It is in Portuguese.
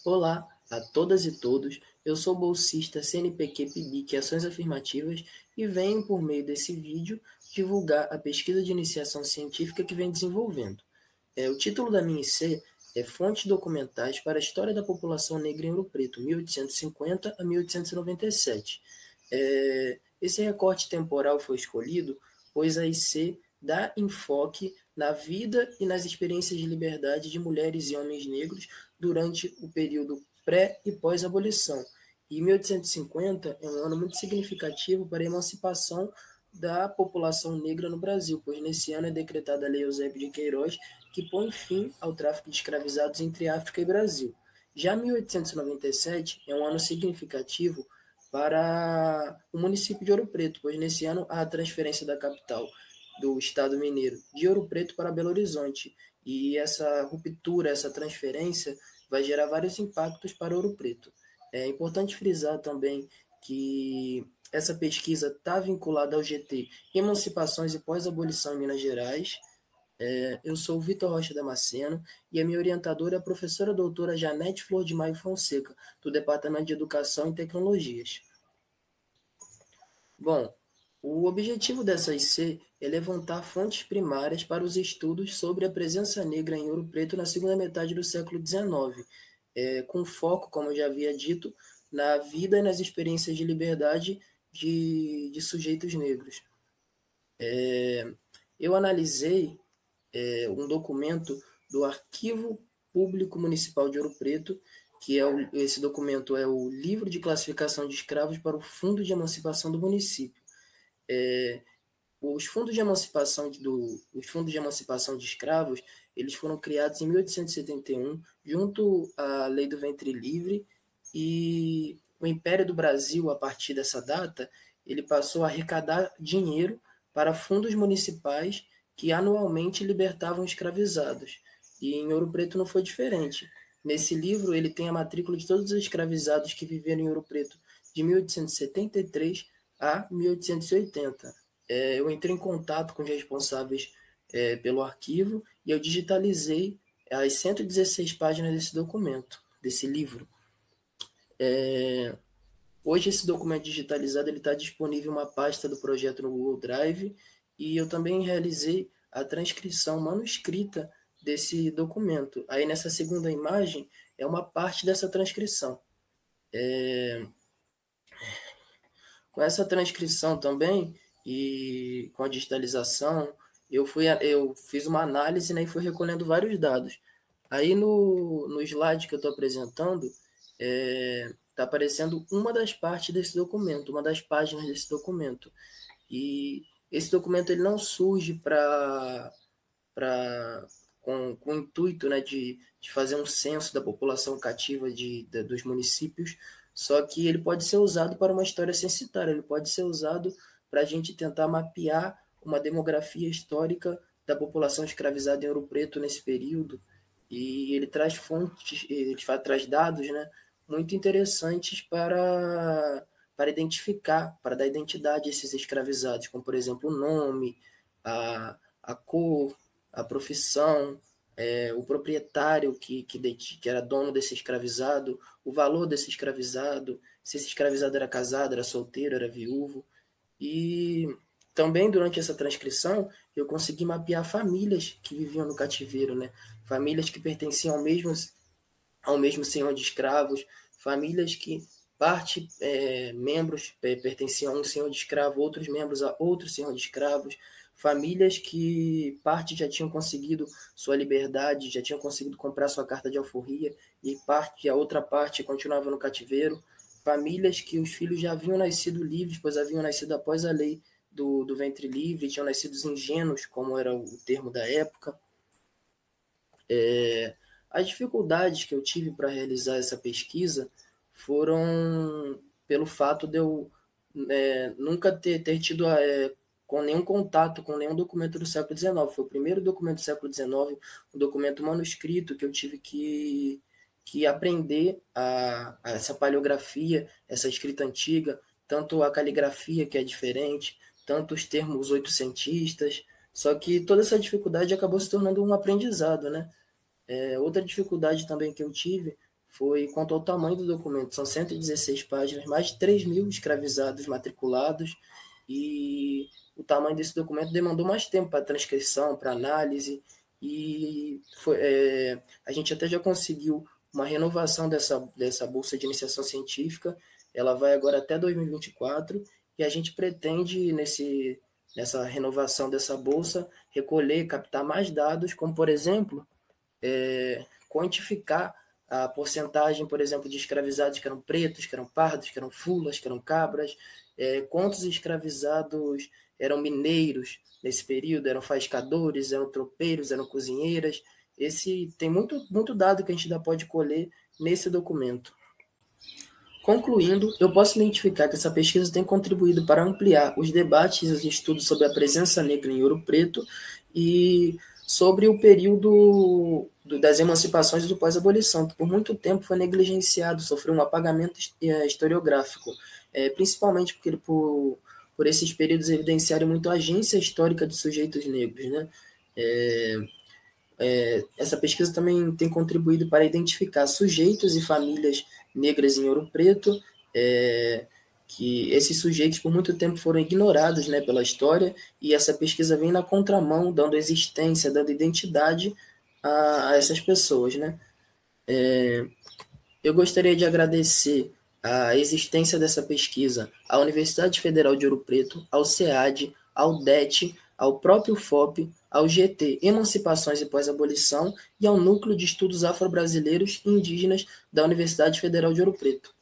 Olá a todas e todos, eu sou bolsista CNPq-PIBIC Ações Afirmativas e venho, por meio desse vídeo, divulgar a pesquisa de iniciação científica que venho desenvolvendo. O título da minha IC é Fontes Documentais para a História da População Negra em Ouro Preto, 1850 a 1897. Esse recorte temporal foi escolhido pois a IC dá enfoque na vida e nas experiências de liberdade de mulheres e homens negros durante o período pré- e pós-abolição. E 1850 é um ano muito significativo para a emancipação da população negra no Brasil, pois nesse ano é decretada a Lei Eusébio de Queiroz, que põe fim ao tráfico de escravizados entre África e Brasil. Já 1897 é um ano significativo para o município de Ouro Preto, pois nesse ano há a transferência da capital do Estado mineiro de Ouro Preto para Belo Horizonte. E essa ruptura, essa transferência, vai gerar vários impactos para Ouro Preto. É importante frisar também que essa pesquisa está vinculada ao GT Emancipações e Pós-Abolição em Minas Gerais. Eu sou o Vitor Rocha Damasceno e a minha orientadora é a professora doutora Janete Flor de Maio Fonseca, do Departamento de Educação e Tecnologias. Bom, o objetivo dessa IC é levantar fontes primárias para os estudos sobre a presença negra em Ouro Preto na segunda metade do século XIX, com foco, como eu já havia dito, na vida e nas experiências de liberdade de sujeitos negros. Eu analisei um documento do Arquivo Público Municipal de Ouro Preto, que esse documento é o Livro de Classificação de Escravos para o Fundo de Emancipação do Município. Os fundos de emancipação de escravos, eles foram criados em 1871, junto à Lei do Ventre Livre, e o Império do Brasil, a partir dessa data, ele passou a arrecadar dinheiro para fundos municipais que anualmente libertavam escravizados. E em Ouro Preto não foi diferente. Nesse livro, ele tem a matrícula de todos os escravizados que viveram em Ouro Preto de 1873 a 1880. Eu entrei em contato com os responsáveis pelo arquivo e eu digitalizei as 116 páginas desse documento, desse livro. Hoje esse documento digitalizado está disponível em uma pasta do projeto no Google Drive e eu também realizei a transcrição manuscrita desse documento. Aí nessa segunda imagem é uma parte dessa transcrição. Com essa transcrição também e com a digitalização, eu fiz uma análise, né, e fui recolhendo vários dados. Aí no slide que eu estou apresentando, está aparecendo uma das partes desse documento, uma das páginas desse documento. E esse documento ele não surge com o intuito, né, de fazer um censo da população cativa dos municípios, só que ele pode ser usado para uma história censitária, ele pode ser usado para a gente tentar mapear uma demografia histórica da população escravizada em Ouro Preto nesse período, e ele traz fontes, ele traz dados, né, muito interessantes para identificar, para dar identidade a esses escravizados, como, por exemplo, o nome, a cor, a profissão, o proprietário que era dono desse escravizado, o valor desse escravizado, se esse escravizado era casado, era solteiro, era viúvo. E também durante essa transcrição eu consegui mapear famílias que viviam no cativeiro, né? Famílias que pertenciam ao mesmo senhor de escravos, famílias que membros pertenciam a um senhor de escravo, outros membros a outro senhor de escravos, famílias que parte já tinham conseguido sua liberdade, já tinham conseguido comprar sua carta de alforria e a outra parte continuava no cativeiro, famílias que os filhos já haviam nascido livres, pois haviam nascido após a lei do ventre livre, tinham nascido ingênuos, como era o termo da época. As dificuldades que eu tive para realizar essa pesquisa foram pelo fato de eu nunca ter tido com nenhum contato com nenhum documento do século XIX. Foi o primeiro documento do século XIX, um documento manuscrito que eu tive que aprender essa paleografia, essa escrita antiga, tanto a caligrafia, que é diferente, tanto os termos oitocentistas. Só que toda essa dificuldade acabou se tornando um aprendizado, né? Outra dificuldade também que eu tive foi quanto ao tamanho do documento. São 116 páginas, mais de 3.000 escravizados matriculados, e o tamanho desse documento demandou mais tempo para transcrição, para análise, e a gente até já conseguiu uma renovação dessa bolsa de iniciação científica. Ela vai agora até 2024, e a gente pretende, nessa renovação dessa bolsa, recolher, captar mais dados, como, por exemplo, quantificar a porcentagem, por exemplo, de escravizados que eram pretos, que eram pardos, que eram fulas, que eram cabras, quantos escravizados eram mineiros nesse período, eram faiscadores, eram tropeiros, eram cozinheiras. Tem muito dado que a gente ainda pode colher nesse documento. Concluindo, eu posso identificar que essa pesquisa tem contribuído para ampliar os debates e os estudos sobre a presença negra em Ouro Preto e sobre o período das emancipações e do pós-abolição, que por muito tempo foi negligenciado, sofreu um apagamento historiográfico, principalmente porque por esses períodos evidenciarem muito a agência histórica de sujeitos negros, né? Essa pesquisa também tem contribuído para identificar sujeitos e famílias negras em Ouro Preto, que esses sujeitos por muito tempo foram ignorados, né, pela história, e essa pesquisa vem na contramão, dando existência, dando identidade a essas pessoas, né? Eu gostaria de agradecer a existência dessa pesquisa à Universidade Federal de Ouro Preto, ao SEAD, ao DET, ao próprio FOP, ao GT Emancipações e Pós-Abolição e ao Núcleo de Estudos Afro-Brasileiros e Indígenas da Universidade Federal de Ouro Preto.